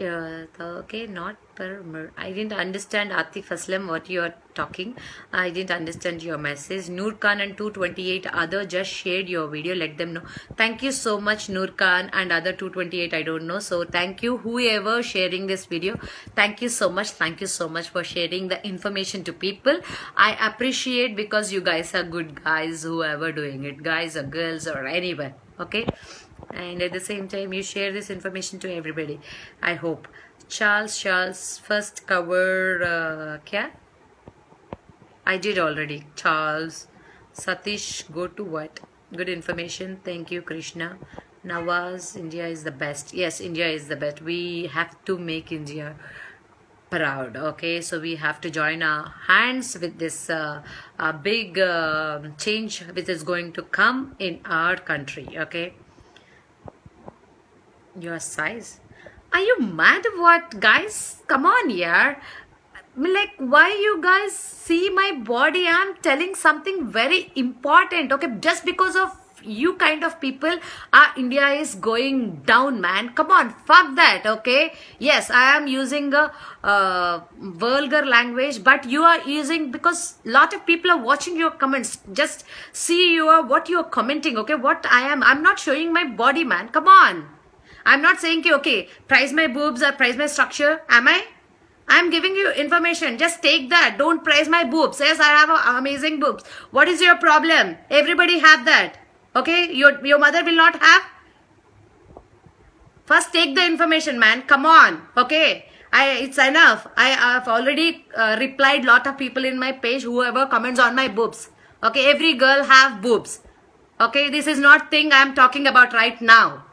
Okay, not per. I didn't understand, Atif Aslam, what you are talking. I didn't understand your message. Noor Khan and 228 other just shared your video. Let them know. Thank you so much, Noor Khan and other 228. I don't know. So thank you, whoever sharing this video. Thank you so much. Thank you so much for sharing the information to people. I appreciate, because you guys are good guys, whoever doing it, guys or girls or anyone. Okay. And at the same time, you share this information to everybody, I hope. Charles, first cover, kya? I did already. Charles, Satish, go to what? Good information. Thank you, Krishna. Nawaz, India is the best. Yes, India is the best. We have to make India proud, okay. So we have to join our hands with this big change which is going to come in our country, okay. Your size? Are you mad? What, guys? Come on, yeah. Like, why you guys see my body? I'm telling something very important, okay? Just because of you kind of people, India is going down, man. Come on, fuck that, okay? Yes, I am using a vulgar language, but you are using, because lot of people are watching your comments. Just see what you are commenting, okay? I'm not showing my body, man. Come on. I'm not saying, okay, price my boobs or price my structure. Am I? I'm giving you information. Just take that. Don't praise my boobs. Yes, I have amazing boobs. What is your problem? Everybody have that. Okay? Your mother will not have. First take the information, man. Come on. Okay? It's enough. I have already replied lot of people in my page, whoever comments on my boobs. Okay? Every girl have boobs. Okay? This is not thing I am talking about right now.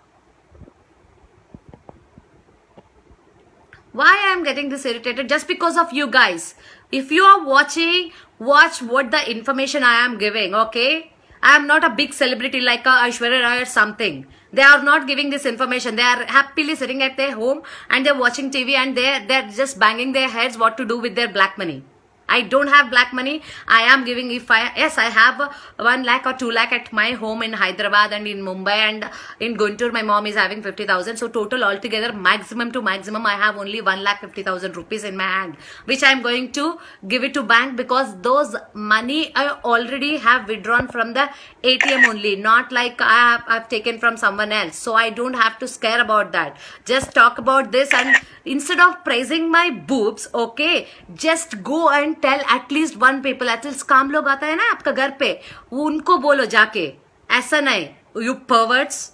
Why I am getting this irritated? Just because of you guys. If you are watching, watch what the information I am giving, okay? I am not a big celebrity like Aishwarya Rai or something. They are not giving this information. They are happily sitting at their home and they're watching TV and they're just banging their heads what to do with their black money. I don't have black money. I am giving, yes, I have 1 lakh or 2 lakh at my home in Hyderabad and in Mumbai, and in Guntur my mom is having 50,000. So total altogether, maximum to maximum, I have only 1,50,000 rupees in my hand, which I am going to give it to bank, because those money I already have withdrawn from the ATM only, not like I've taken from someone else. So I don't have to scare about that. Just talk about this, and instead of praising my boobs, okay, just go and tell at least one people, at least काम लोग आता है ना आपका घर पे, वो उनको बोलो जाके, ऐसा नहीं, you perverts.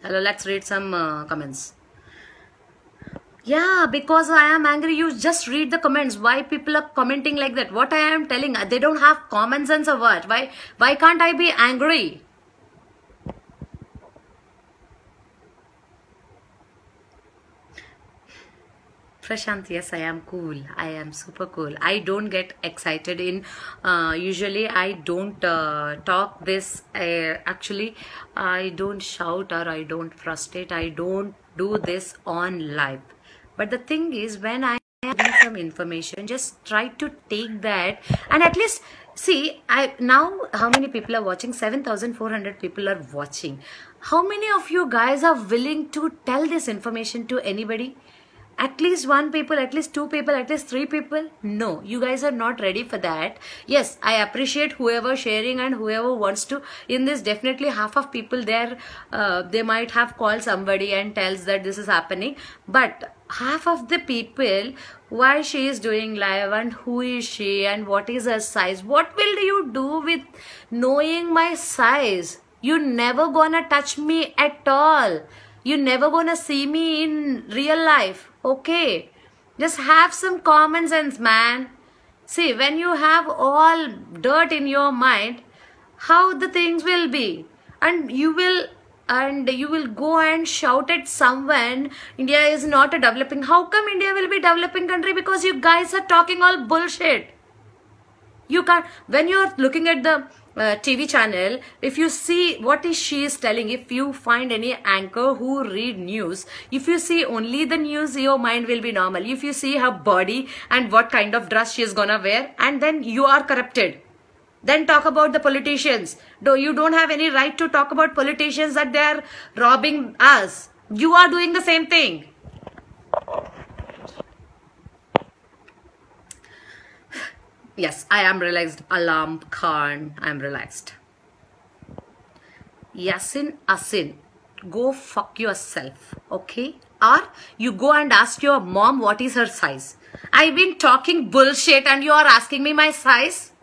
Hello, let's read some comments. Yeah, because I am angry. You just read the comments. Why people are commenting like that? What I am telling, they don't have common sense or what? Why can't I be angry? Prashant, yes, I am cool. I am super cool. I don't get excited in, usually I don't talk this, actually, I don't shout or I don't frustrate. I don't do this on live. But the thing is, when I am giving some information, just try to take that and at least see, now how many people are watching? 7,400 people are watching. How many of you guys are willing to tell this information to anybody? At least one people, at least two people, at least three people? No, you guys are not ready for that. Yes, I appreciate whoever sharing and whoever wants to. In this, definitely half of people there, they might have called somebody and tells that this is happening. But half of the people, why she is doing live and who is she and what is her size? What will you do with knowing my size? You never gonna touch me at all. You never gonna see me in real life. Okay, just have some common sense, man. See, when you have all dirt in your mind, how the things will be, and you will go and shout at someone, India is not a developing. How come India will be a developing country? Because you guys are talking all bullshit. You can't, when you are looking at the TV channel, if you see what she is telling, if you find any anchor who read news, if you see only the news, your mind will be normal. If you see her body and what kind of dress she is gonna wear, and then you are corrupted. Then talk about the politicians. You don't have any right to talk about politicians that they are robbing us. You are doing the same thing. Yes, I am relaxed. Alam Khan, I am relaxed. Yasin Asin, go fuck yourself, okay? Or you go and ask your mom what is her size. I've been talking bullshit and you are asking me my size?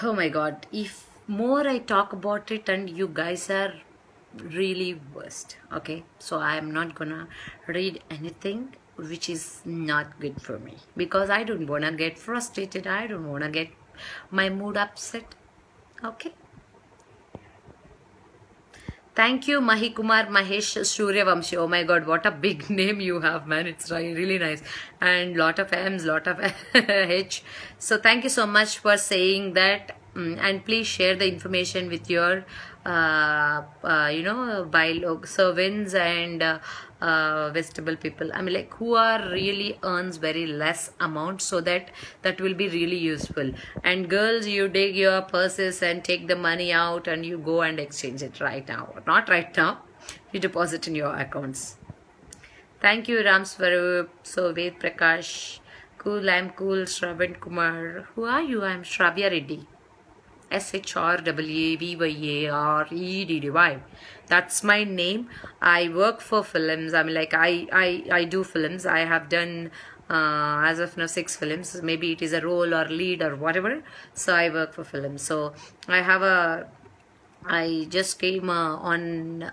Oh my god, if more I talk about it and you guys are really worst, okay? So I am not gonna read anything which is not good for me, because I don't wanna get frustrated. I don't wanna get my mood upset, okay? Thank you, Mahikumar Mahesh Suryavamshi. Oh my god, what a big name you have, man. It's really nice. And lot of M's, lot of H. So thank you so much for saying that. And please share the information with your, servants and vegetable people. I mean, like who are really earns very less amount, so that will be really useful. And girls, you dig your purses and take the money out and you go and exchange it right now. Not right now. You deposit in your accounts. Thank you, Ram Swarup, Sovet Prakash. Cool, I'm cool. Shravan Kumar. Who are you? I'm Shravya Reddy. SHRWAVYAREDDY. That's my name. I work for films. I mean, like I do films. I have done as of now 6 films. Maybe it is a role or lead or whatever. So I work for films. So I just came on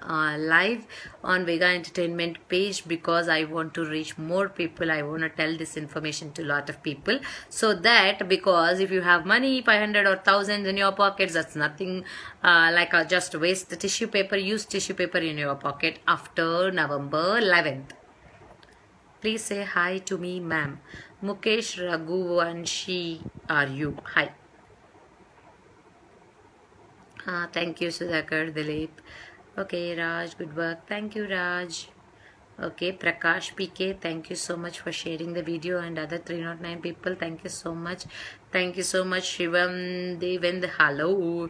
live on Vega Entertainment page because I want to reach more people. I want to tell this information to a lot of people, so that, because if you have money, 500 or 1000 in your pockets, that's nothing like just waste the tissue paper. Use tissue paper in your pocket after November 11th. Please say hi to me, ma'am. Mukesh Raghuvanshi, are you? Hi. Thank you, Sudhakar, Dilip. Okay, Raj, good work. Thank you, Raj. Okay, Prakash PK, thank you so much for sharing the video, and other 309 people, thank you so much. Thank you so much, Shivam Devend. Hello.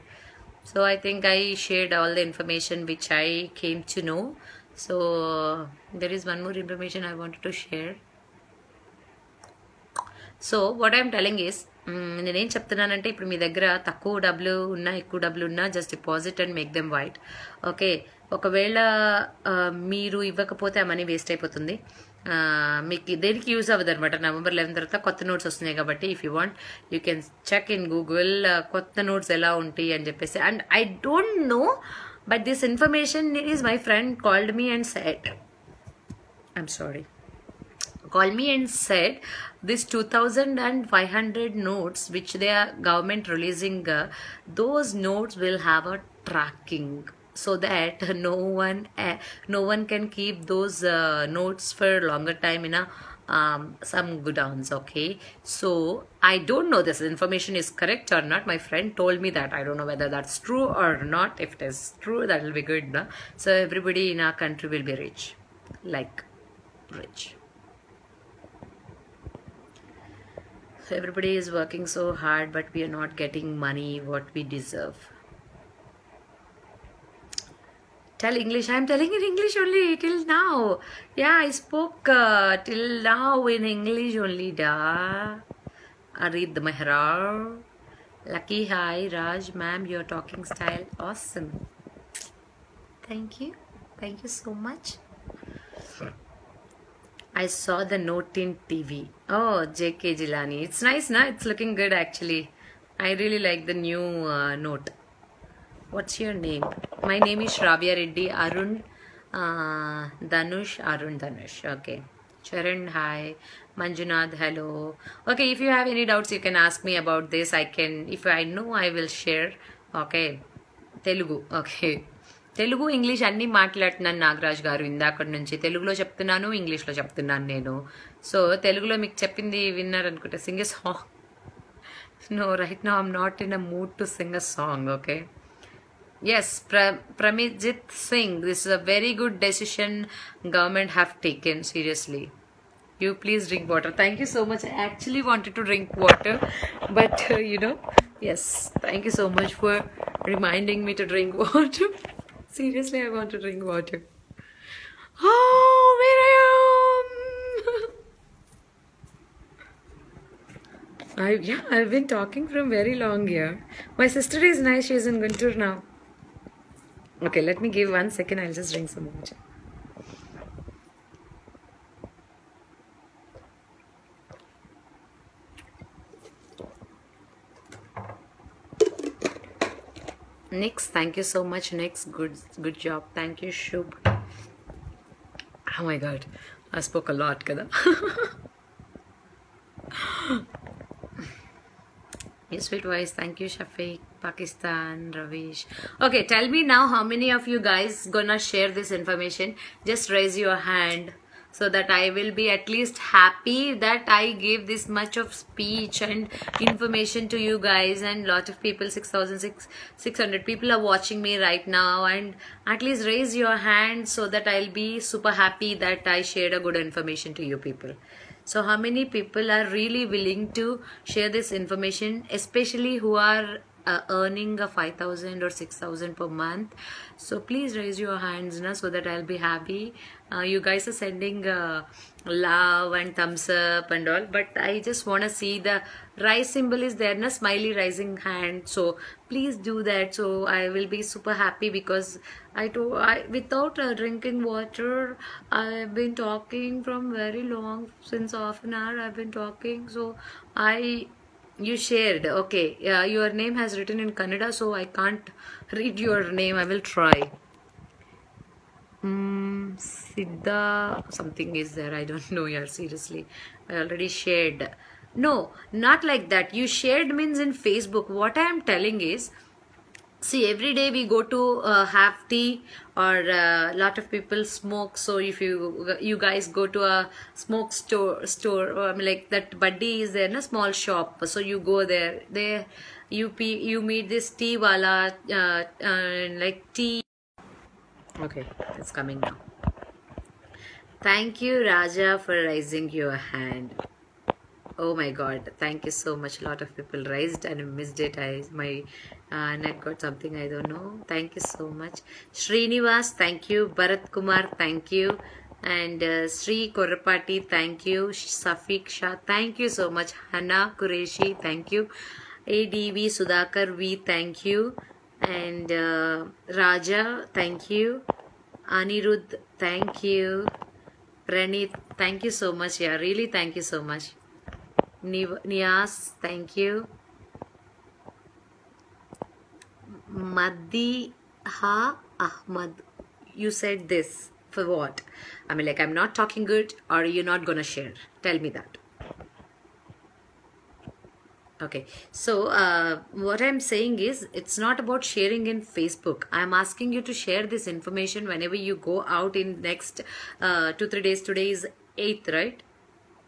So I think I shared all the information which I came to know. So there is one more information I wanted to share. So what I am telling is, నేనేం చెప్తున్నానంటే, ఇప్పుడు మీ దగ్గర తక్కువ డబ్బులు ఉన్నా ఎక్కువ డబ్బులు ఉన్నా just deposit and make them white. Okay, ఒకవేళ మీరు ఇవ్వకపోతే ఆ మనీ వేస్ట్ అయిపోతుంది. మీకు దేనికి యూజ్ అవ్వదు అనమాట. నవంబర్ 11 తర్వాత కొత్త నోట్స్ వస్తున్నాయి కాబట్టి, if you want you can check in Google కొత్త నోట్స్ ఎలా ఉంటాయి అని చెప్పేసి. And I don't know, but this information is my friend called me and said, I'm sorry, called me and said this 2500 notes which the government releasing, those notes will have a tracking, so that no one can keep those notes for longer time in a some godowns. Okay, so I don't know this information is correct or not. My friend told me that. I don't know whether that's true or not. If it is true, that will be good, no? So everybody in our country will be rich, like rich. So everybody is working so hard, but we are not getting money what we deserve. Tell English. I am telling in English only till now. Yeah, I spoke till now in English only, da. Arid Mehra. Lucky, hi, Raj, ma'am, your talking style awesome. Thank you. Thank you so much. I saw the note in TV. Oh, JK Jilani. It's nice, na? It's looking good actually. I really like the new note. What's your name? My name is Shravya Reddy. Arun Dhanush. Arun Dhanush. Okay. Charan, hi. Manjunath, hello. Okay, if you have any doubts, you can ask me about this. If I know, I will share. Okay. Telugu. Okay. Telugu English అన్నీ మాట్లాడుతున్నాను నాగరాజ్ గారు. ఇందాకటి నుంచి తెలుగులో చెప్తున్నాను, ఇంగ్లీష్లో చెప్తున్నాను నేను. సో తెలుగులో మీకు చెప్పింది విన్నారనుకుంటా. Sing a song. No, right now I'm not in a mood to sing a song. Okay, yes, Pramijit Singh, this is a very good decision government have taken, seriously. You please drink water. Thank you so much. I actually wanted to drink water, but yes, thank you so much for reminding me to drink water. Seriously, I want to drink water. Oh, where I am. I've been talking from very long here. My sister is nice. She's in Guntur now. Okay, let me give 1 second. I'll just drink some water. Nix, thank you so much. Nix, good job. Thank you, Shubh. Oh my god, I spoke a lot, kada. Yes, sweet voice. Thank you, Shafiq. Pakistan, Ravish. Okay, tell me now, how many of you guys gonna share this information? Just raise your hand so that I will be at least happy that I gave this much of speech and information to you guys, and lot of people, 6,600 people are watching me right now, and at least raise your hand so that I'll be super happy that I shared a good information to you people. So how many people are really willing to share this information, especially who are earning a 5,000 or 6,000 per month? So please raise your hands now so that I'll be happy. You guys are sending love and thumbs up and all, but I just want to see the rise symbol is there, na smiley rising hand. So please do that, so I will be super happy, because without drinking water, I've been talking from very long, since half an hour I've been talking. So you shared, okay, your name has written in Kannada, so I can't read your name. I will try. Siddha something is there, I don't know. Yeah, seriously, I already shared. No, not like that. You shared means in Facebook. What I am telling is, see, every day we go to have tea, or a lot of people smoke. So if you guys go to a smoke store, like that Buddy is there in a small shop, so you go there, you meet this tea wala, like tea. Okay, it's coming now. Thank you, Raja, for raising your hand. Oh my God, thank you so much. A lot of people raised and I missed it. My net got something, I don't know. Thank you so much. Srinivas, thank you. Bharat Kumar, thank you. And Sri Korapati, thank you. Safiq Shah, thank you so much. Hana Qureshi, thank you. ADV Sudhakar V, thank you. And Raja, thank you. Anirudh, thank you. Pranit, thank you so much. Yeah, really, thank you so much. Niyas, thank you. Madiha Ahmad, you said this for what? I mean, like, I'm not talking good, or you're not gonna share? Tell me that. Okay, so what I'm saying is, it's not about sharing in Facebook. I'm asking you to share this information whenever you go out in next 2-3 days. Today is 8th, right?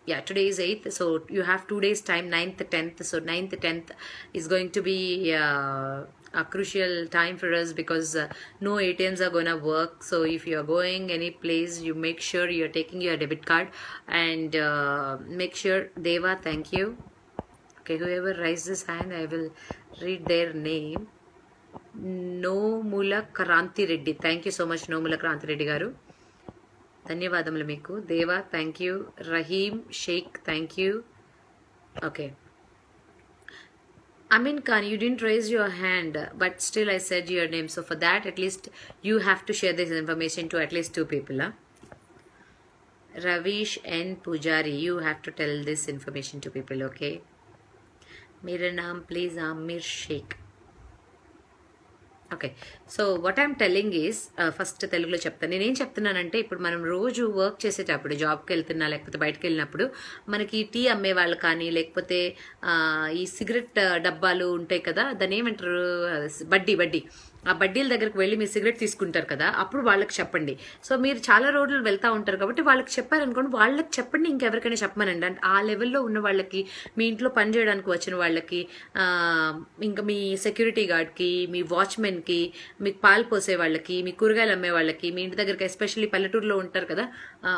Yeah, today is 8th, so you have 2 days time, 9th, 10th. So 9th, 10th is going to be a crucial time for us, because no ATMs are gonna work. So if you're going any place, you make sure you're taking your debit card, and make sure. Deva, thank you. Okay, whoever raised this hand, I will read their name. Nomula Kranti Reddy, thank you so much. Nomula Kranti Reddy garu, ధన్యవాదములు మీకు. Deva, thank you. Rahim Shaikh, thank you. Okay, Amin Khan, you didn't raise your hand, but still I said your name. So for that, at least you have to share this information to at least 2 people. Ravish N. Pujari, you have to tell this information to people, okay? Mera naam please Amir Sheikh. Okay, so what I'm telling is, first తెలుగులో చెప్తాను. నేనేం చెప్తున్నానంటే, ఇప్పుడు మనం రోజు work చేసేటప్పుడు, జాబ్కి వెళ్తున్నా లేకపోతే బయటకు వెళ్ళినప్పుడు, మనకి టీ అమ్మే వాళ్ళు కానీ, లేకపోతే ఈ సిగరెట్ డబ్బాలు ఉంటాయి కదా, దాన్ని ఏమంటారు, బడ్డీ ఆ బడ్డీల దగ్గరకు వెళ్ళి మీరు సిగరెట్ తీసుకుంటారు కదా, అప్పుడు వాళ్ళకి చెప్పండి. సో మీరు చాలా రోడ్లు వెళ్తూ ఉంటారు కాబట్టి వాళ్ళకి చెప్పారనుకోండి, వాళ్ళకి చెప్పండి, ఇంకెవరికైనా చెప్పమనండి. అంటే ఆ లెవెల్లో ఉన్న వాళ్ళకి, మీ ఇంట్లో పని చేయడానికి వచ్చిన వాళ్ళకి, ఇంకా మీ సెక్యూరిటీ గార్డ్కి, మీ వాచ్మెన్కి, మీకు పాలు పోసే వాళ్ళకి, మీ కూరగాయలు అమ్మే వాళ్ళకి, మీ ఇంటి దగ్గరికి, ఎస్పెషల్లీ పల్లెటూరులో ఉంటారు కదా.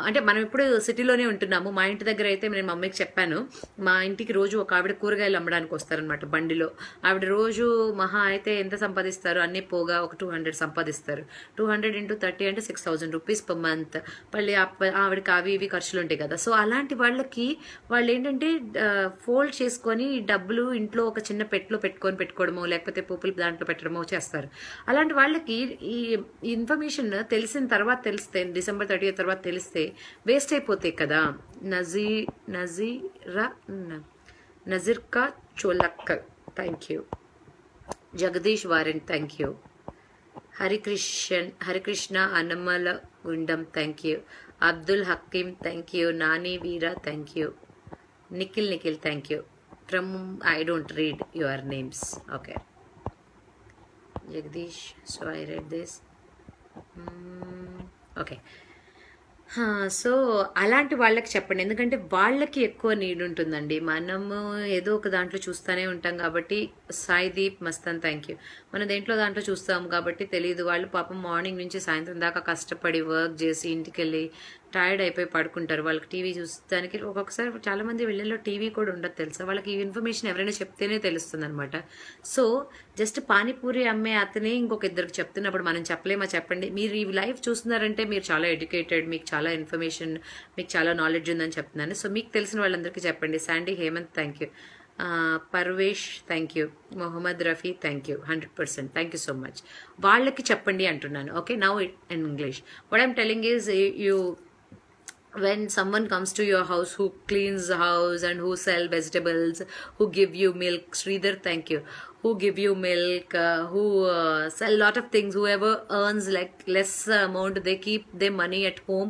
అంటే మనం ఇప్పుడు సిటీలోనే ఉంటున్నాము. మా ఇంటి దగ్గర అయితే నేను మమ్మీకి చెప్పాను, మా ఇంటికి రోజు ఒక ఆవిడ కూరగాయలు అమ్మడానికి వస్తారనమాట బండిలో. ఆవిడ రోజు మహా అయితే ఎంత సంపాదిస్తారు, అన్ని పోగా ఒక 200 సంపాదిస్తారు. 200 × 30 అంటే 6,000 రూపీస్ పర్ మంత్. మళ్ళీ ఆవిడకి అవి ఇవి ఖర్చులు ఉంటాయి కదా. సో అలాంటి వాళ్ళకి వాళ్ళు ఏంటంటే ఫోల్డ్ చేసుకొని డబ్బులు ఇంట్లో ఒక చిన్న పెట్టులో పెట్టుకోవడమో, లేకపోతే పోపులు దాంట్లో పెట్టడమో చేస్తారు. అలాంటి వాళ్ళకి ఈ ఇన్ఫర్మేషన్ తెలిసిన తర్వాత, తెలిస్తే December 30 తర్వాత తెలిస్తే వేస్ట్ అయిపోతాయి కదా. నజీర్కా చోలక్కర్, థ్యాంక్ యూ. జగదీష్ వారెన్, thank you. Harikrishna Anamala Gundam, thank you. Abdul Hakeem, thank you. Nani Veera, thank you. Nikhil, thank you. From I don't read your names. Okay, Jagadeesh, so I read this. Okay, so అలాంటి వాళ్ళకి చెప్పండి, ఎందుకంటే వాళ్ళకి ఎక్కువ నీడ్ ఉంటుందండి. మనము ఏదో ఒక దాంట్లో చూస్తూనే ఉంటాం కాబట్టి. Saideep Mastan thank you. మనం దాంట్లో చూస్తాం కాబట్టి తెలియదు. వాళ్ళు పాపం మార్నింగ్ నుంచి సాయంత్రం దాకా కష్టపడి వర్క్ చేసి ఇంటికి వెళ్ళి టైర్డ్ అయిపోయి పడుకుంటారు. వాళ్ళకి టీవీ చూస్తానికి ఒక్కొక్కసారి చాలా మంది వీళ్ళలో టీవీ కూడా ఉండదు తెలుసా. వాళ్ళకి ఈ ఇన్ఫర్మేషన్ ఎవరైనా చెప్తేనే తెలుస్తుంది అనమాట. సో జస్ట్ పానీపూరి అమ్మే అతనే ఇంకొక ఇద్దరికి చెప్తున్నప్పుడు మనం చెప్పలేమా చెప్పండి. మీరు ఈ లైవ్ చూస్తున్నారంటే మీరు చాలా ఎడ్యుకేటెడ్, మీకు చాలా ఇన్ఫర్మేషన్, మీకు చాలా నాలెడ్జ్ ఉందని చెప్తున్నాను. సో మీకు తెలిసిన వాళ్ళందరికీ చెప్పండి. Sandy Hemant thank you. Parvesh thank you. Mohammed Rafi thank you. 100% thank you so much. వాళ్ళకి చెప్పండి అంటున్నాను. Okay, now in English what I'm telling is, you when someone comes to your house who cleans the house and who sell vegetables, who give you milk, Sridhar thank you, who give you milk, who sell lot of things, whoever earns like less amount, they keep their money at home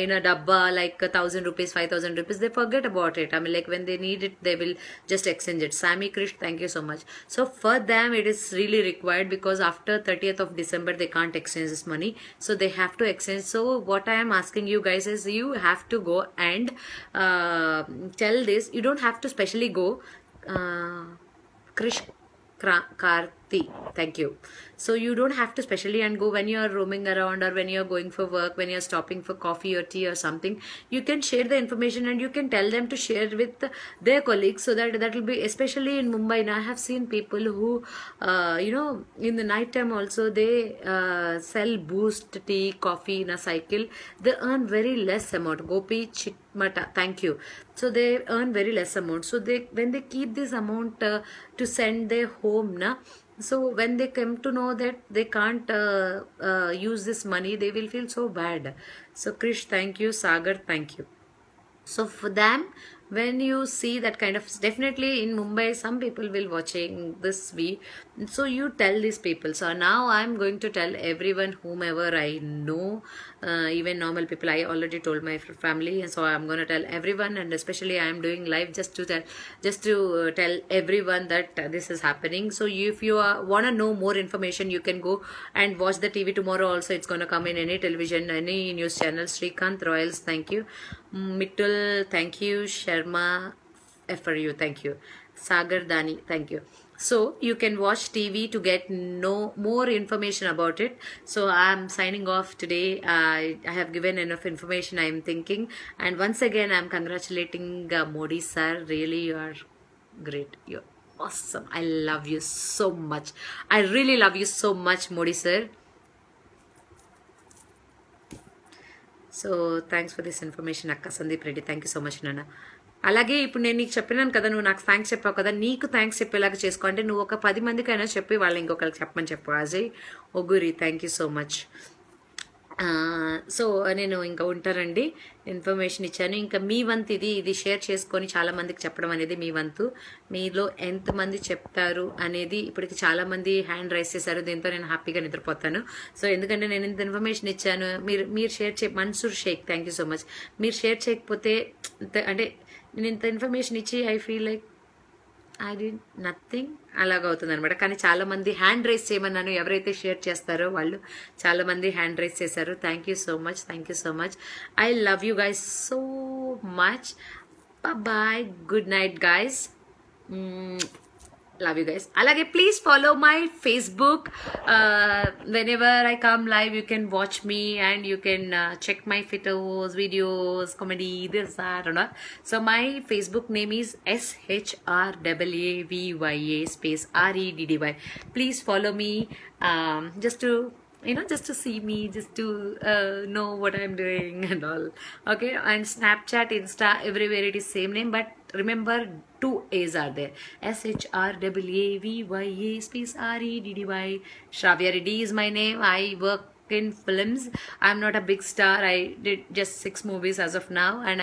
in a dabba like 1,000 rupees, 5,000 rupees, they forget about it. I mean, like when they need it they will just exchange it. Sammy Krish thank you so much. So for them it is really required, because after 30th of December they can't exchange this money, so they have to exchange. So what I am asking you guys is, you have to go and tell this. You don't have to specially go. Krish Karti thank you. So you don't have to specially and go when you are roaming around, or when you are going for work, when you are stopping for coffee or tea or something. You can share the information and you can tell them to share with their colleagues, so that will be, especially in Mumbai. Now I have seen people who in the night time also they sell boost, tea, coffee in a cycle. They earn very less amount. Gopi Chitmata thank you. So they earn very less amount, so they, when they keep this amount to send their home na, so when they come to know that they can't use this money, they will feel so bad. So Krish thank you. Sagar thank you. So for them, when you see that kind of, definitely in Mumbai some people will watching this video, so you tell these people. So now I'm going to tell everyone, whomever I know, even normal people. I already told my family, and so I'm going to tell everyone, and especially I am doing live just to tell everyone that this is happening. So if you want to know more information, you can go and watch the TV tomorrow also. It's going to come in any television, any news channel. Srikanth Royals thank you. Mittul thank you. Sharma FRU thank you. Sagar Dani thank you. So you can watch TV to get more information about it. So I am signing off today. I have given enough information, I am thinking. And once again I am congratulating Modi sir. Really, you are great. You're awesome. I love you so much. I really love you so much, Modi sir. So thanks for this information అక్క. Sandeep Reddy thank you so much నాన్న. అలాగే ఇప్పుడు నేను నీకు చెప్పినాను కదా, నువ్వు నాకు థ్యాంక్స్ చెప్పావు కదా, నీకు థ్యాంక్స్ చెప్పేలాగా చేసుకో. అంటే నువ్వు ఒక 10 మందికైనా చెప్పి వాళ్ళని ఇంకొకరికి చెప్పమని చెప్పు. Ajay Oguri thank you so much. So నేను ఇంకా ఉంటానండి, ఇన్ఫర్మేషన్ ఇచ్చాను. ఇంకా మీ వంతు ఇది షేర్ చేసుకొని చాలా మందికి చెప్పడం అనేది మీ వంతు. మీలో ఎంతమంది చెప్తారు అనేది, ఇప్పటికి చాలా మంది హ్యాండ్ రైస్ చేశారు. దీంతో నేను హ్యాపీగా నిద్రపోతాను. సో ఎందుకంటే నేను ఇంత ఇన్ఫర్మేషన్ ఇచ్చాను, మీరు share Mansoor Shaikh thank you so much. మీరు షేర్ చేయకపోతే, అంటే నేను ఇంత ఇన్ఫర్మేషన్ ఇచ్చి I feel like I did nothing అలాగా అవుతుంది అనమాట. కానీ చాలా మంది హ్యాండ్ రైస్ చేయమన్నాను, ఎవరైతే షేర్ చేస్తారో వాళ్ళు చాలా మంది హ్యాండ్ రైస్ చేశారు. Thank you so much, thank you so much. I love you guys so much. Bye, good night guys. Love you guys. Alage, please follow my Facebook. Whenever I come live, you can watch me and you can check my photos, videos, comedy, this, that, and all. So my Facebook name is SHRAAVYA space REDDY. Please follow me, just to just to see me, just to know what I'm doing and all. Okay, and Snapchat, Insta, everywhere it is same name, but remember 2 A's are there. SHRAAVYA space REDDY. Shravya Reddy is my name. I work in films. I'm not a big star. I did just 6 movies as of now, and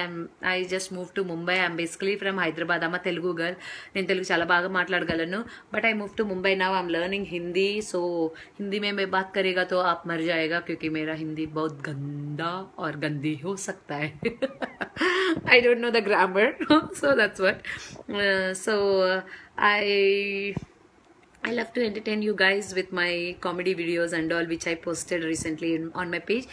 I just moved to Mumbai. I'm basically from Hyderabad. I'm a Telugu girl. నేను తెలుగు చాలా బాగా మాట్లాడగలను, but I moved to Mumbai now. I'm learning Hindi, so Hindi में मैं बात करेगा तो आप मर जाएगा, क्योंकि मेरा हिंदी बहुत गंदा और गंदी हो सकता है. I don't know the grammar, so that's what. So I I love to entertain you guys with my comedy videos and all, which I posted recently on my page,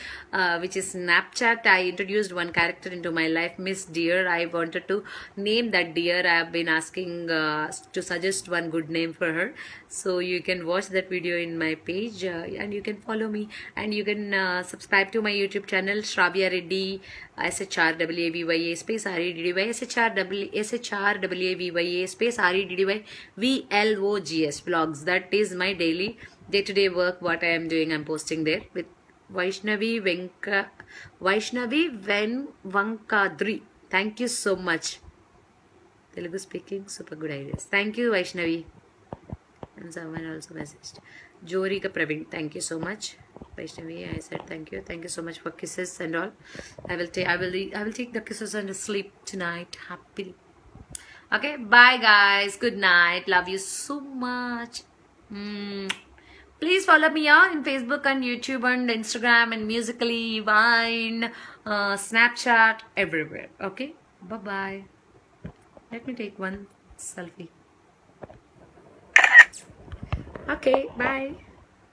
which is Snapchat. I introduced one character into my life, Miss Dear. I wanted to name that Dear. I have been asking to suggest one good name for her. So you can watch that video in my page and you can follow me, and you can subscribe to my YouTube channel, Shravya Reddy, SHRAVYA space REDDY, SHRAVYA space REDDY VLOGS vlogs. That is my daily day-to-day work, what I am doing. I'm posting there with Vaishnavi Vankadri. Thank you so much. Telugu speaking, super good ideas. Thank you, Vaishnavi. And someone also messaged. Jorika Praveen, thank you so much. Vaishnavi, I said thank you. Thank you so much for kisses and all. I will take the kisses and sleep tonight happily. Okay, bye guys. Good night. Love you so much. Please follow me on Facebook and YouTube and Instagram and Musically, Vine, Snapchat, everywhere. Okay, bye bye. Let me take one selfie. Okay, bye.